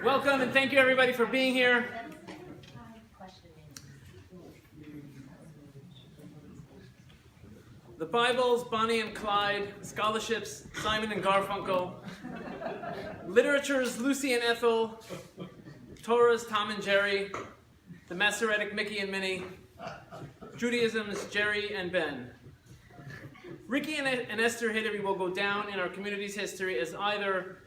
Welcome and thank you everybody for being here. The Bibles, Bonnie and Clyde, scholarships, Simon and Garfunkel, literature's Lucy and Ethel, Torah's Tom and Jerry, the Masoretic Mickey and Minnie, Judaism's Jerry and Ben. Ricky and Esther Hidary will go down in our community's history as either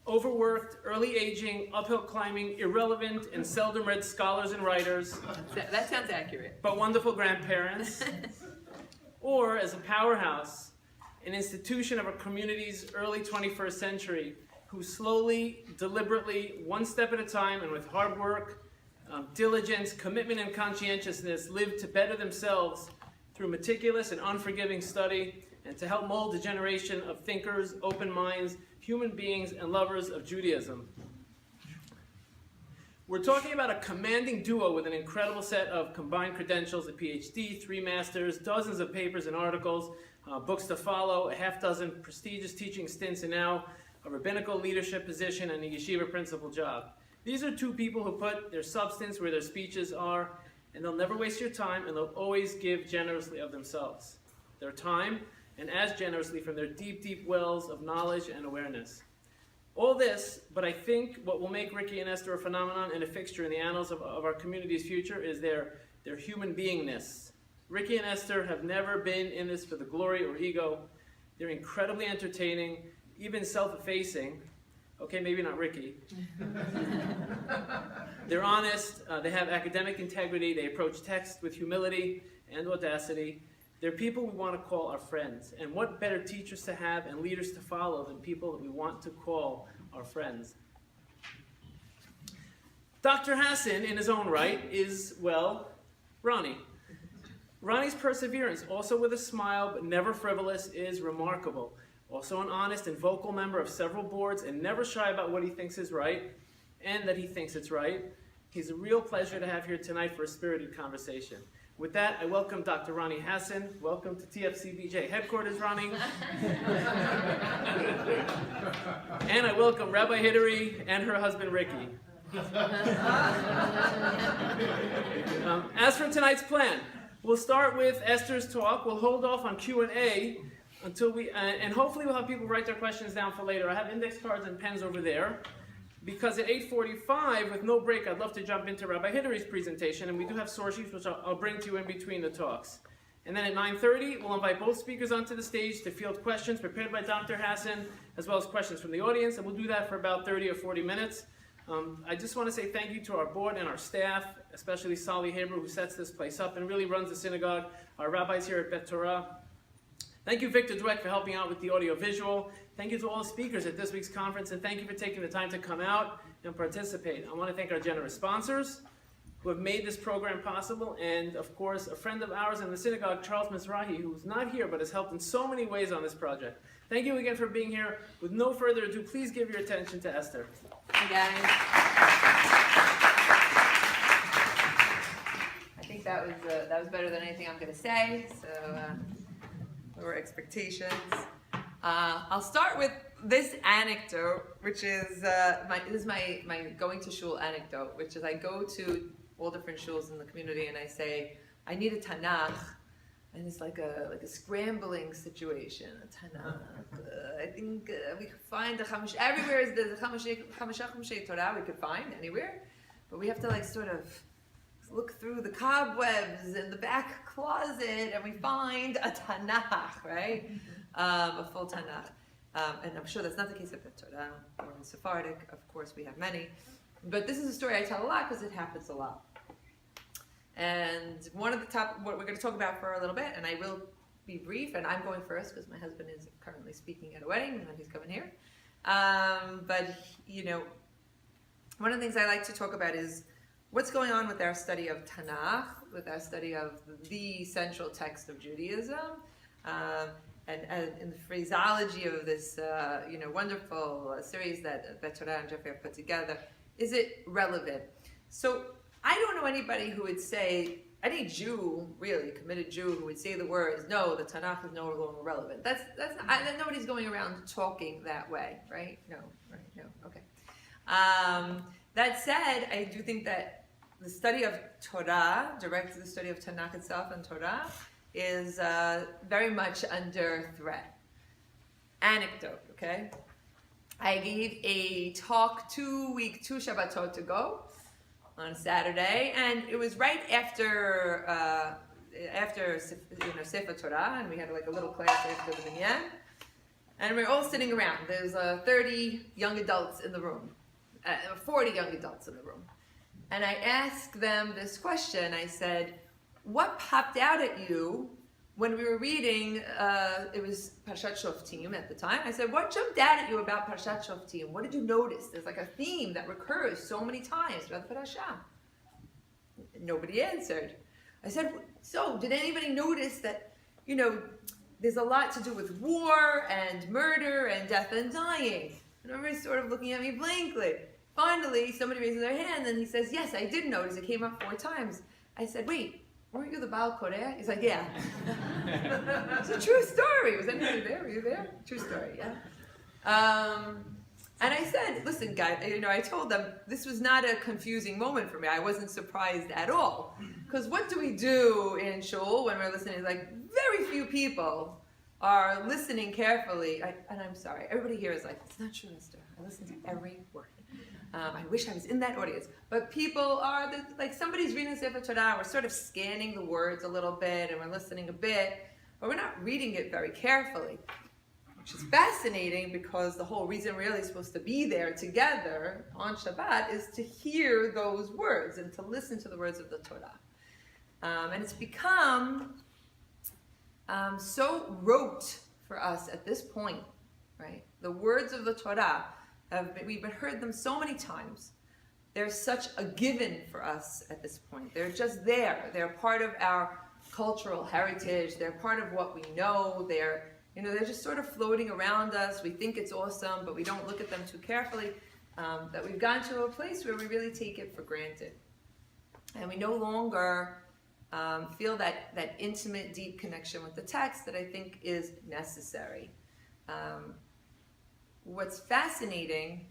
overworked, early aging, uphill climbing, irrelevant, and seldom read scholars and writers. That sounds accurate. But wonderful grandparents. Or as a powerhouse, an institution of our community's early 21st century, who slowly, deliberately, one step at a time, and with hard work, diligence, commitment, and conscientiousness, lived to better themselves through meticulous and unforgiving study, and to help mold a generation of thinkers, open minds, human beings, and lovers of Judaism. We're talking about a commanding duo with an incredible set of combined credentials, a PhD, 3 masters, dozens of papers and articles, books to follow, a half dozen prestigious teaching stints, and now a rabbinical leadership position and a yeshiva principal job. These are 2 people who put their substance where their speeches are, and they'll never waste your time, and they'll always give generously of themselves. Their time, and as generously from their deep, deep wells of knowledge and awareness. All this, but I think what will make Ricky and Esther a phenomenon and a fixture in the annals of our community's future is their human beingness. Ricky and Esther have never been in this for the glory or ego. They're incredibly entertaining, even self-effacing. Okay, maybe not Ricky. They're honest, they have academic integrity, they approach text with humility and audacity. They're people we want to call our friends. And what better teachers to have and leaders to follow than people that we want to call our friends? Dr. Hassan, in his own right, is, well, Ronnie. Ronnie's perseverance, also with a smile but never frivolous, is remarkable. Also an honest and vocal member of several boards and never shy about what he thinks is right and that he thinks it's right. He's a real pleasure to have here tonight for a spirited conversation. With that, I welcome Dr. Ronnie Hassan. Welcome to TFCBJ headquarters, Ronnie. And I welcome Rabbi Hidary and her husband, Ricky. As for tonight's plan, we'll start with Esther's talk. We'll hold off on Q&A until and hopefully we'll have people write their questions down for later. I have index cards and pens over there. Because at 8:45, with no break, I'd love to jump into Rabbi Hidary's presentation, and we do have source sheets, which I'll bring to you in between the talks. And then at 9:30, we'll invite both speakers onto the stage to field questions prepared by Dr. Hassan, as well as questions from the audience, and we'll do that for about 30 or 40 minutes. I just want to say thank you to our board and our staff, especially Sally Hebrew, who sets this place up and really runs the synagogue, our rabbis here at Beth Torah. Thank you, Victor Dweck, for helping out with the audio-visual. Thank you to all the speakers at this week's conference, and thank you for taking the time to come out and participate. I want to thank our generous sponsors who have made this program possible, and of course, a friend of ours in the synagogue, Charles Mizrahi, who's not here but has helped in so many ways on this project. Thank you again for being here. With no further ado, please give your attention to Esther. Hey guys. I think that was better than anything I'm going to say, so lower expectations. I'll start with this anecdote, which is my going to shul anecdote, which is I go to all different shuls in the community and I say, I need a Tanakh, and it's like a scrambling situation. A Tanakh. I think we could find the Chamish everywhere. There's a Chamish Torah we could find anywhere, but we have to like sort of look through the cobwebs in the back closet, and we find a Tanakh, right? A full Tanakh. And I'm sure that's not the case of Beth Torah or in Sephardic. Of course, we have many. But this is a story I tell a lot because it happens a lot. And what we're going to talk about for a little bit, and I will be brief, and I'm going first because my husband is currently speaking at a wedding, and then he's coming here. But, you know, one of the things I like to talk about is what's going on with our study of Tanakh, with our study of the central text of Judaism, and in the phraseology of this, wonderful series that Beth Torah and Jeffrey have put together. Is it relevant? So I don't know anybody who would say, any Jew, really committed Jew, who would say the words, no, the Tanakh is no longer relevant. That's nobody's going around talking that way, right? No, okay. That said, I do think that the study of Torah, direct to the study of Tanakh itself and Torah, is very much under threat. Anecdote, okay? I gave a talk 2 Shabbatot ago on Saturday, and it was right after Sefer Torah, and we had like a little class after the minyan, and we're all sitting around. There's 30 young adults in the room, 40 young adults in the room, and I asked them this question. I said, what popped out at you when we were reading, it was Parashat Shoftim at the time. I said, what jumped out at you about Parashat Shoftim? What did you notice? There's like a theme that recurs so many times throughout the Parashah. Nobody answered. I said, so did anybody notice that, there's a lot to do with war and murder and death and dying? And everybody's sort of looking at me blankly. Finally, somebody raises their hand and he says, yes, I did notice. It came up 4 times. I said, wait. Weren't you the Baal Koreh? He's like, yeah. It's a true story. Was anybody there? Were you there? True story, yeah. And I said, listen, guys, I told them this was not a confusing moment for me. I wasn't surprised at all. Because what do we do in shul when we're listening? Like, very few people are listening carefully. And I'm sorry, everybody here is like, it's not true, Esther. I listen to every word. I wish I was in that audience. But people are, like somebody's reading Sefer Torah, we're sort of scanning the words a little bit and we're listening a bit, but we're not reading it very carefully, which is fascinating because the whole reason we're really supposed to be there together on Shabbat is to hear those words and to listen to the words of the Torah. And it's become so rote for us at this point, right? The words of the Torah, we've heard them so many times. They're such a given for us at this point. They're just there. They're part of our cultural heritage. They're part of what we know. They're just sort of floating around us. We think it's awesome, but we don't look at them too carefully. That we've gotten to a place where we really take it for granted. And we no longer feel that intimate, deep connection with the text that I think is necessary. What's fascinating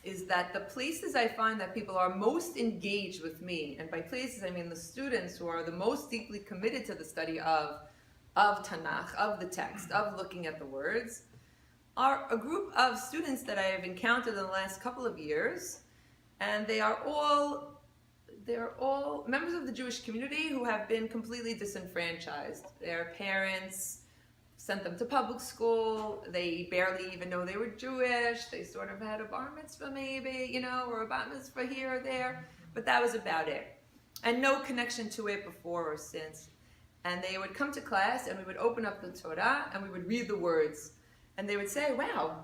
is that the places I find that people are most engaged with me, and by places I mean the students who are the most deeply committed to the study of Tanakh, of the text, of looking at the words, are a group of students that I have encountered in the last couple of years, and they are all members of the Jewish community who have been completely disenfranchised. Their parents sent them to public school. They barely even know they were Jewish. They sort of had a bar mitzvah maybe, or a bat mitzvah here or there, but that was about it. And no connection to it before or since. And they would come to class and we would open up the Torah and we would read the words. And they would say, wow,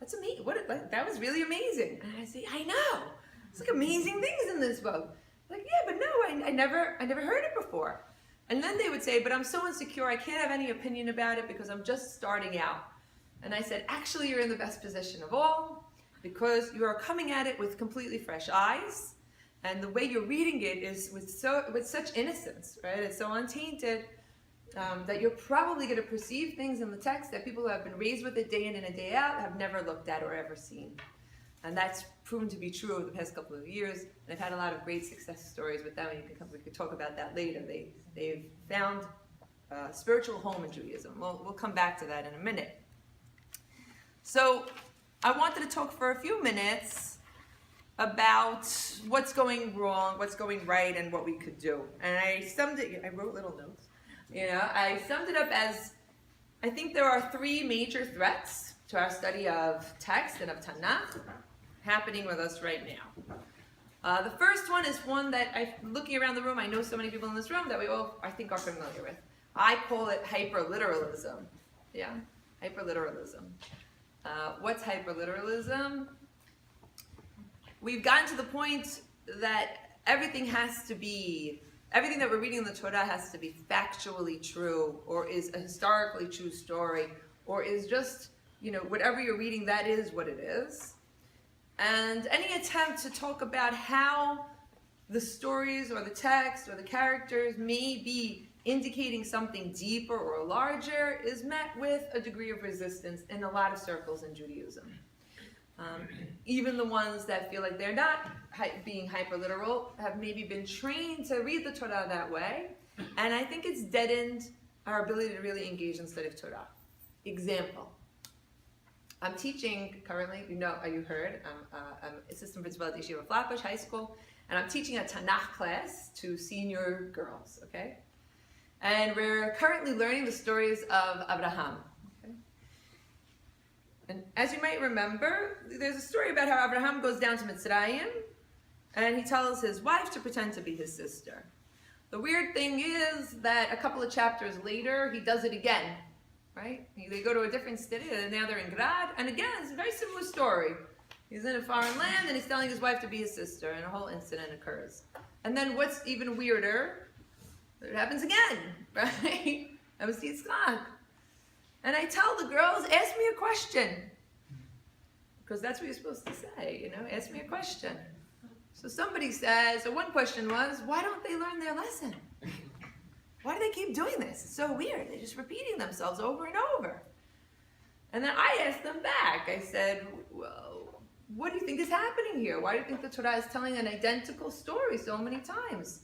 that's amazing. That was really amazing. And I say, I know. It's like amazing things in this book. Like, yeah, but no, I never heard it before. And then they would say, but I'm so insecure, I can't have any opinion about it because I'm just starting out. And I said, actually, you're in the best position of all because you are coming at it with completely fresh eyes. And the way you're reading it is with such innocence, right? It's so untainted that you're probably going to perceive things in the text that people who have been raised with it day in and day out have never looked at or ever seen. And that's proven to be true over the past couple of years. And I've had a lot of great success stories with them. And we could talk about that later. They've found a spiritual home in Judaism. We'll come back to that in a minute. So I wanted to talk for a few minutes about what's going wrong, what's going right, and what we could do. And I wrote little notes. I summed it up as, I think there are 3 major threats to our study of text and of Tanakh happening with us right now. The first one is one that, looking around the room, I know so many people in this room that we all, I think, are familiar with. I call it hyperliteralism. Yeah, hyperliteralism. What's hyperliteralism? We've gotten to the point that everything that we're reading in the Torah has to be factually true, or is a historically true story, or is just, whatever you're reading, that is what it is. And any attempt to talk about how the stories or the text or the characters may be indicating something deeper or larger is met with a degree of resistance in a lot of circles in Judaism. Even the ones that feel like they're not being hyper-literal have maybe been trained to read the Torah that way. And I think it's deadened our ability to really engage in study of Torah. Example. I'm teaching currently, you heard, I'm assistant principal at Yeshivah Flatbush High School, and I'm teaching a Tanakh class to senior girls, okay? And we're currently learning the stories of Abraham. Okay? And as you might remember, there's a story about how Abraham goes down to Mitzrayim, and he tells his wife to pretend to be his sister. The weird thing is that a couple of chapters later, he does it again, right? They go to a different city, and now they're in Grad, and again, it's a very similar story. He's in a foreign land, and he's telling his wife to be his sister, and a whole incident occurs. And then what's even weirder, it happens again, right? I was Yitzchak. And I tell the girls, ask me a question. Because that's what you're supposed to say, ask me a question. So somebody says, so one question was, why don't they learn their lesson? Why do they keep doing this? It's so weird. They're just repeating themselves over and over. And then I asked them back. I said, well, what do you think is happening here? Why do you think the Torah is telling an identical story so many times?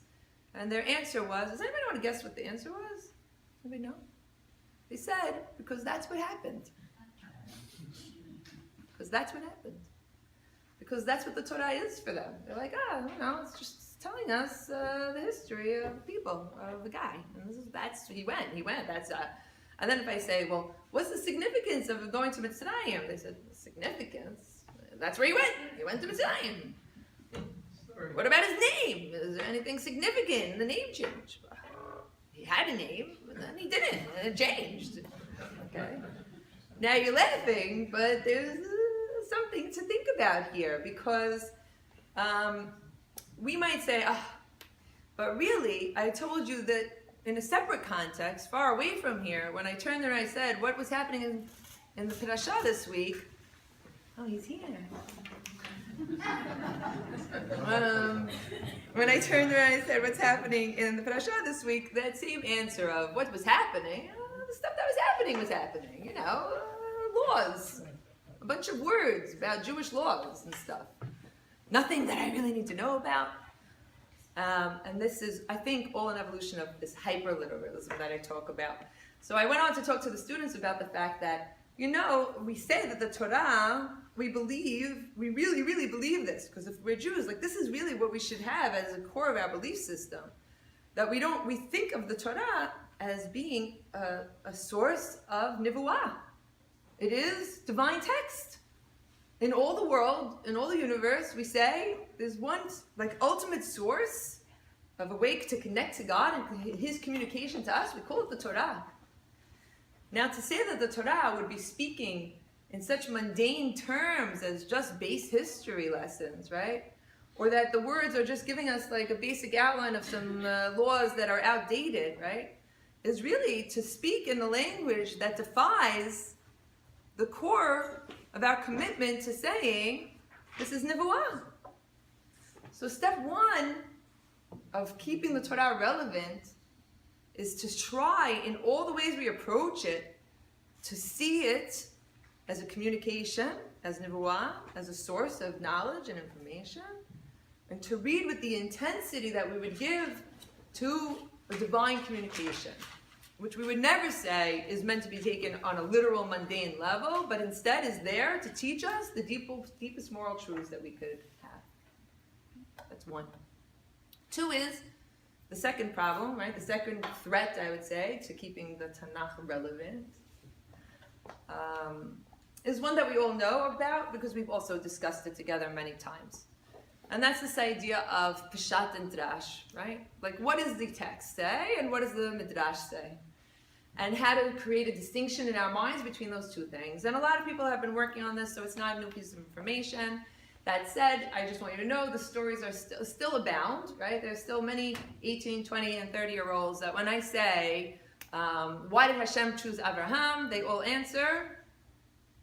And their answer was, does anybody want to guess what the answer was? Anybody know? They said, because that's what happened. Because that's what happened. Because that's what the Torah is for them. They're like, it's just telling us the history of people, of the guy. And he went. And then if I say, well, what's the significance of going to Mitzrayim? They said, the significance? That's where he went. He went to Mitzrayim. What about his name? Is there anything significant in the name change? He had a name, but then he didn't, and it changed. Okay. Now you're laughing, but there's something to think about here, because we might say, but really, I told you that in a separate context, far away from here, when I turned there and I said, what was happening in the Parashah this week? Oh, he's here. When I turned around and I said, what's happening in the Parashah this week, that same answer of what was happening, the stuff that was happening, laws, a bunch of words about Jewish laws and stuff. Nothing that I really need to know about. And this is, I think, all an evolution of this hyper-literalism that I talk about. So I went on to talk to the students about the fact that, we say that the Torah, we really, really believe this, because if we're Jews, this is really what we should have as a core of our belief system. That we think of the Torah as being a source of nivuah. It is divine text. In all the world, in all the universe, we say there's one ultimate source of a way to connect to God and His communication to us. We call it the Torah. Now, to say that the Torah would be speaking in such mundane terms as just base history lessons, right? Or that the words are just giving us a basic outline of some laws that are outdated, right? Is really to speak in the language that defies the core of our commitment to saying, this is nivuah. So step one of keeping the Torah relevant is to try, in all the ways we approach it, to see it as a communication, as nivuah, as a source of knowledge and information, and to read with the intensity that we would give to a divine communication, which we would never say is meant to be taken on a literal, mundane level, but instead is there to teach us the deepest moral truths that we could have. That's one. Two is the second problem, right? The second threat, I would say, to keeping the Tanakh relevant is one that we all know about because we've also discussed it together many times. And that's this idea of Peshat and Drash, right? What does the text say and what does the Midrash say? And how to create a distinction in our minds between those two things. And a lot of people have been working on this, so it's not a new piece of information. That said, I just want you to know the stories are still abound, right? There's still many 18, 20, and 30-year-olds that when I say, why did Hashem choose Abraham? They all answer,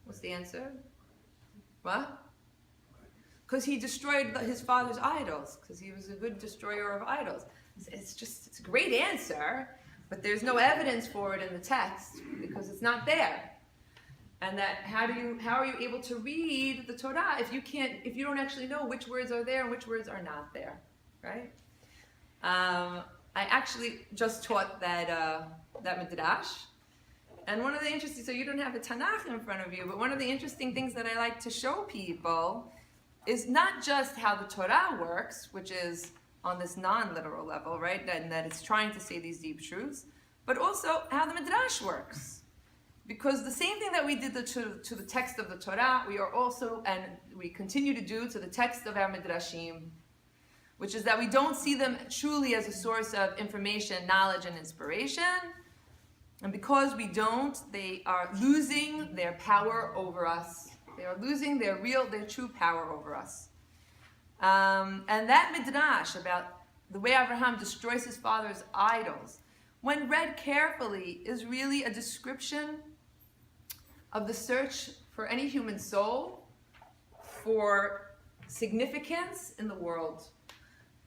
what's the answer? What? Because he destroyed his father's idols, because he was a good destroyer of idols. It's a great answer, but there's no evidence for it in the text, because it's not there. And that how are you able to read the Torah if you don't actually know which words are there and which words are not there, right? I actually just taught that midrash, and one of the interesting, so you don't have a Tanakh in front of you, but one of the interesting things that I like to show people is not just how the Torah works, which is on this non-literal level, right, and that it's trying to say these deep truths, but also how the midrash works. Because the same thing that we did to the text of the Torah, we are also, and we continue to do to the text of our midrashim, which is that we don't see them truly as a source of information, knowledge, and inspiration. And because we don't, they are losing their power over us. They are losing their true power over us. And that midrash about the way Abraham destroys his father's idols, when read carefully, is really a description of the search for any human soul for significance in the world.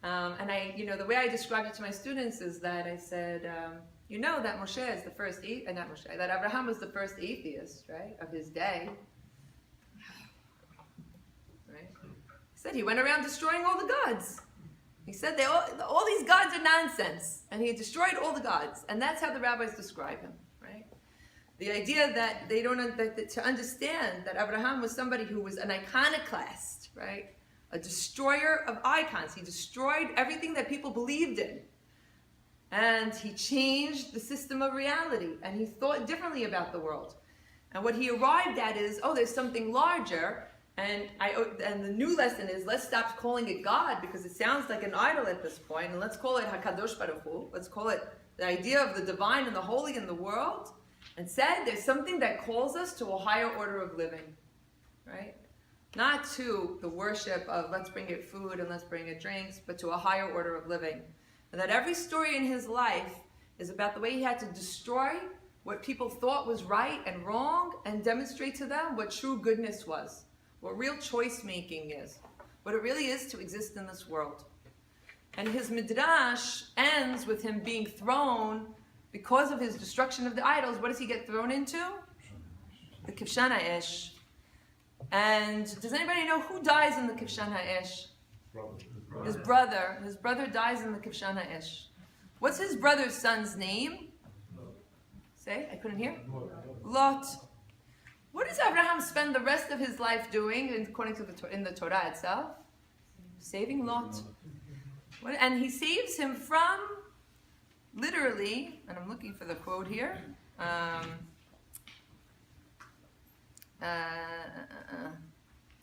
And the way I described it to my students is that I said, that Moshe is the first that Abraham was the first atheist, right, of his day. Right? He said he went around destroying all the gods. He said all these gods are nonsense, and he destroyed all the gods, and that's how the rabbis describe him. The idea that they don't to understand that Abraham was somebody who was an iconoclast, right? A destroyer of icons. He destroyed everything that people believed in. And he changed the system of reality. And he thought differently about the world. And what he arrived at is, there's something larger. And the new lesson is, let's stop calling it God, because it sounds like an idol at this point. And let's call it HaKadosh Baruch Hu. Let's call it the idea of the divine and the holy in the world. And said there's something that calls us to a higher order of living, right? Not to the worship of let's bring it food and let's bring it drinks, but to a higher order of living. And that every story in his life is about the way he had to destroy what people thought was right and wrong and demonstrate to them what true goodness was, what real choice making is, what it really is to exist in this world. And his midrash ends with him being thrown. Because of his destruction of the idols, what does he get thrown into? The Kivshan HaEsh. And does anybody know who dies in the Kivshan HaEsh? His brother. His brother dies in the Kivshan HaEsh. What's his brother's son's name? Say, I couldn't hear. Lot. What does Abraham spend the rest of his life doing, according to in the Torah itself? Saving Lot. And he saves him from... literally, and I'm looking for the quote here.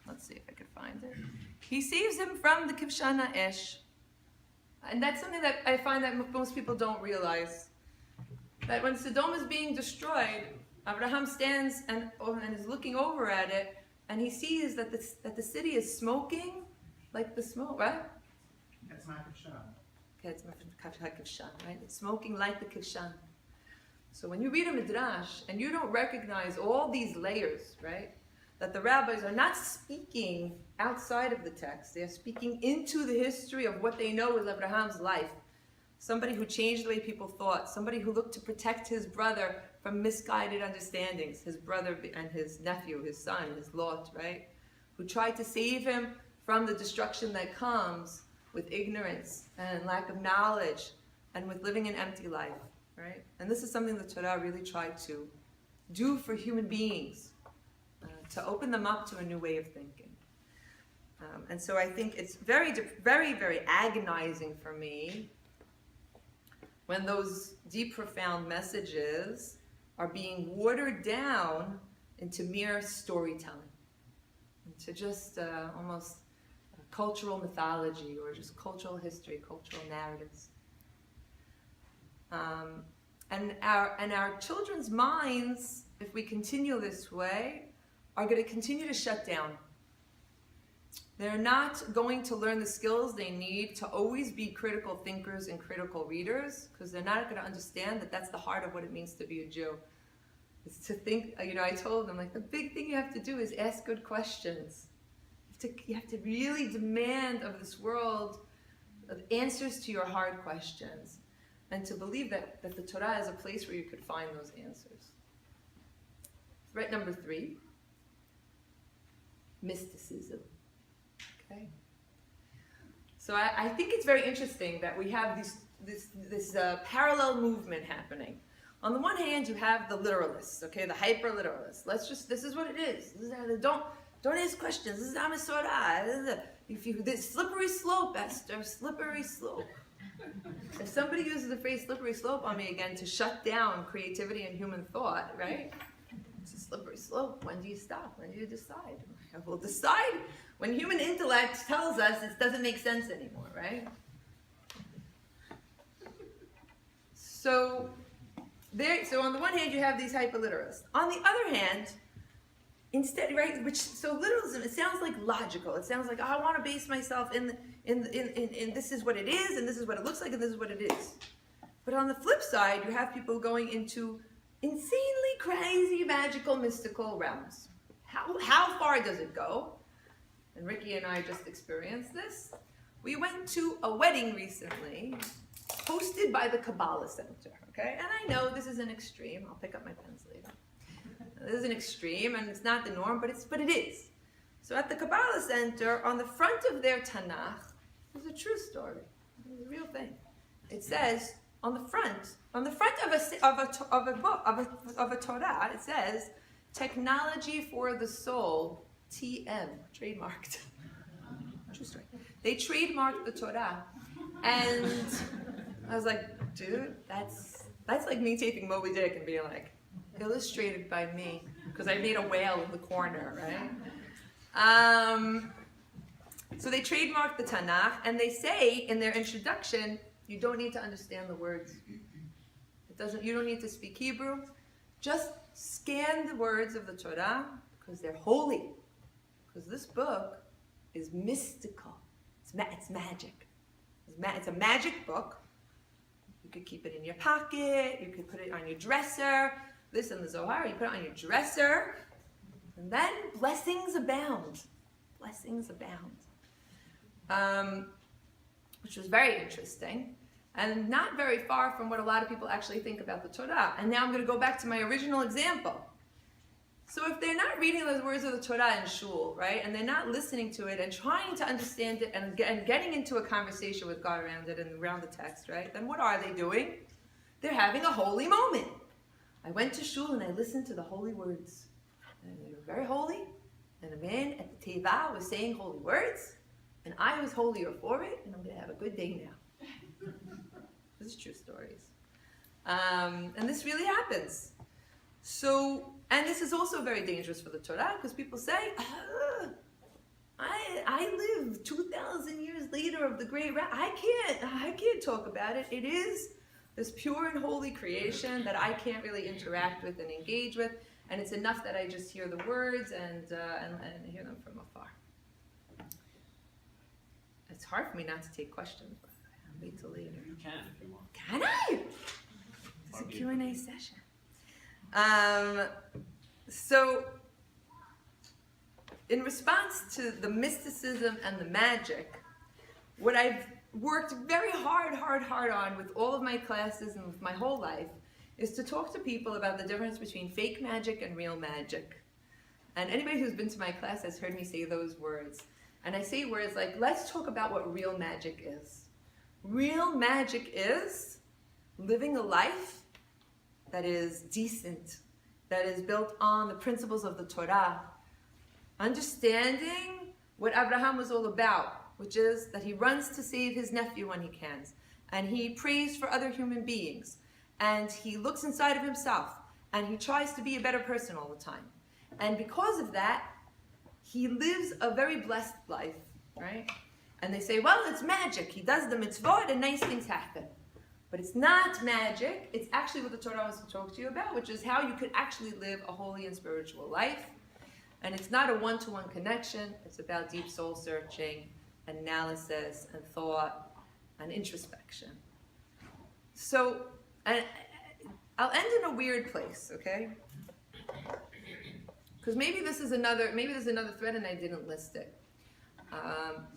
Let's see if I can find it. He saves him from the Kivshan HaEsh. And that's something that I find that most people don't realize. That when Sodom is being destroyed, Abraham stands and is looking over at it, and he sees that the city is smoking like the smoke, right? That's not Kivshan. It's Kivshan, right? It's smoking like the Kivshan. So when you read a midrash and you don't recognize all these layers, right? That the rabbis are not speaking outside of the text. They are speaking into the history of what they know is Abraham's life. Somebody who changed the way people thought. Somebody who looked to protect his brother from misguided understandings. His brother and his nephew, his son, his Lot, right? Who tried to save him from the destruction that comes with ignorance and lack of knowledge and with living an empty life, right? And this is something the Torah really tried to do for human beings, to open them up to a new way of thinking. And so I think it's very, very, very agonizing for me when those deep, profound messages are being watered down into mere storytelling, into just almost cultural mythology or just cultural history, cultural narratives. And our children's minds, if we continue this way, are going to continue to shut down. They're not going to learn the skills they need to always be critical thinkers and critical readers, because they're not going to understand that that's the heart of what it means to be a Jew. It's to think, I told them, the big thing you have to do is ask good questions. You have to really demand of this world answers to your hard questions, and to believe that the Torah is a place where you could find those answers. Threat number 3, mysticism. Okay. So I think it's very interesting that we have this parallel movement happening. On the one hand, you have the literalists, okay, the hyper-literalists. This is what it is. Don't ask questions. This is Amisorah. This slippery slope, Esther, slippery slope. If somebody uses the phrase slippery slope on me again to shut down creativity and human thought, right? It's a slippery slope. When do you stop? When do you decide? We'll decide when human intellect tells us it doesn't make sense anymore, right? So on the one hand, you have these hyperliteralists. On the other hand, instead, right? So literalism, it sounds like logical. It sounds like, oh, I want to base myself in this is what it is, and this is what it looks like, and this is what it is. But on the flip side, you have people going into insanely crazy, magical, mystical realms. How far does it go? And Ricky and I just experienced this. We went to a wedding recently, hosted by the Kabbalah Center, okay? And I know this is an extreme. I'll pick up my pens later. This is an extreme, and it's not the norm, but it is. So at the Kabbalah Center, on the front of their Tanakh, there's a true story. It's a real thing. It says on the front of a Torah, it says, "Technology for the soul, TM," trademarked. True story. They trademarked the Torah, and I was like, dude, that's like me taking Moby Dick and being like, illustrated by me, because I made a whale in the corner, right? So they trademarked the Tanakh, and they say in their introduction, you don't need to understand the words. You don't need to speak Hebrew. Just scan the words of the Torah, because they're holy. Because this book is mystical. It's magic. It's a magic book. You could keep it in your pocket. You could put it on your dresser. This in the Zohar, you put it on your dresser, and then blessings abound. Blessings abound. Which was very interesting, and not very far from what a lot of people actually think about the Torah. And now I'm going to go back to my original example. So if they're not reading the words of the Torah in shul, right, and they're not listening to it and trying to understand it and getting into a conversation with God around it and around the text, right, then what are they doing? They're having a holy moment. I went to shul and I listened to the holy words. And they were very holy. And a man at the teva was saying holy words. And I was holier for it. And I'm going to have a good day now. This is true stories. And this really happens. So, and this is also very dangerous for the Torah, because people say, I live 2,000 years later of the great I can't talk about it. It is this pure and holy creation that I can't really interact with and engage with, and it's enough that I just hear the words and hear them from afar. It's hard for me not to take questions, but I'll wait till later. You can if you want. Can I? It's a Q&A session. So, in response to the mysticism and the magic, what I've worked very hard on with all of my classes and with my whole life is to talk to people about the difference between fake magic and real magic. And anybody who's been to my class has heard me say those words. And I say words like, let's talk about what real magic is. Real magic is living a life that is decent, that is built on the principles of the Torah, understanding what Abraham was all about, which is that he runs to save his nephew when he can, and he prays for other human beings, and he looks inside of himself, and he tries to be a better person all the time. And because of that, he lives a very blessed life, right? And they say, well, it's magic. He does the mitzvot and nice things happen. But it's not magic. It's actually what the Torah wants to talk to you about, which is how you could actually live a holy and spiritual life. And it's not a one-to-one connection. It's about deep soul searching, analysis, and thought, and introspection. So, and I'll end in a weird place, okay? Because maybe there's another thread and I didn't list it.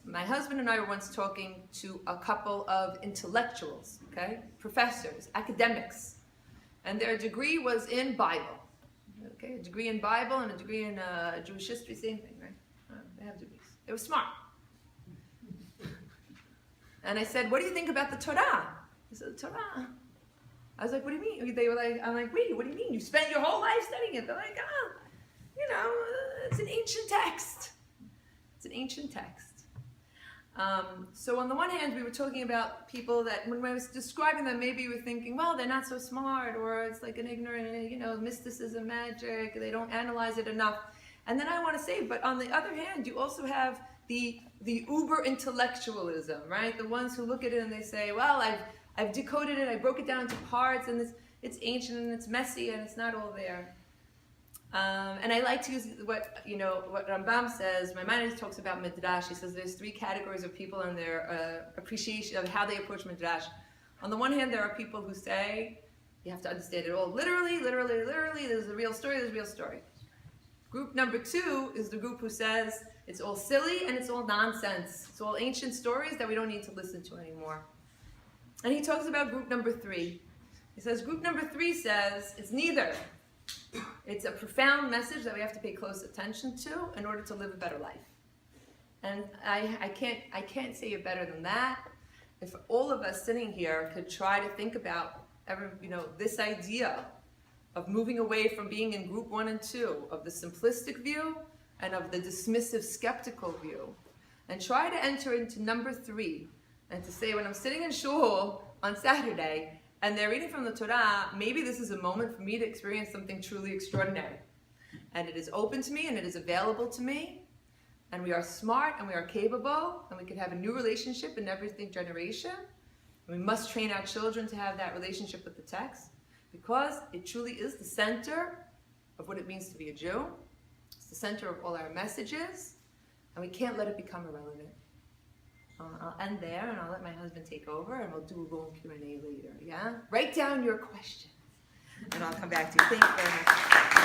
My husband and I were once talking to a couple of intellectuals, okay? Professors, academics. And their degree was in Bible, Okay, a degree in Bible and a degree in Jewish history, same thing, right? They have degrees. They were smart. And I said, what do you think about the Torah? He said, the Torah. I was like, what do you mean? They were like, I'm like, wait, what do you mean? You spent your whole life studying it. They're like, it's an ancient text. It's an ancient text. So on the one hand, we were talking about people that, when I was describing them, maybe you were thinking, well, they're not so smart, or it's like an ignorant, mysticism, magic, they don't analyze it enough. And then I want to say, but on the other hand, you also have the uber intellectualism, right? The ones who look at it and they say, well, I've decoded it, I broke it down into parts, and it's ancient and it's messy and it's not all there. And I like to use what Rambam says. Maimonides talks about midrash. He says there's three categories of people and their appreciation of how they approach midrash. On the one hand, there are people who say you have to understand it all literally. There's a real story. There's a real story. Group number two is the group who says it's all silly and it's all nonsense. It's all ancient stories that we don't need to listen to anymore. And he talks about group number three. He says group number three says it's neither. It's a profound message that we have to pay close attention to in order to live a better life. And I can't say it better than that. If all of us sitting here could try to think about this idea of moving away from being in group 1 and 2, of the simplistic view and of the dismissive skeptical view, and try to enter into number 3, and to say, when I'm sitting in shul on Saturday and they're reading from the Torah, maybe this is a moment for me to experience something truly extraordinary. And it is open to me and it is available to me. And we are smart and we are capable and we can have a new relationship in every generation. And we must train our children to have that relationship with the text, because it truly is the center of what it means to be a Jew. It's the center of all our messages, and we can't let it become irrelevant. I'll end there, and I'll let my husband take over, and we'll do a long Q&A later, yeah? Write down your questions, and I'll come back to you. Thank you very much.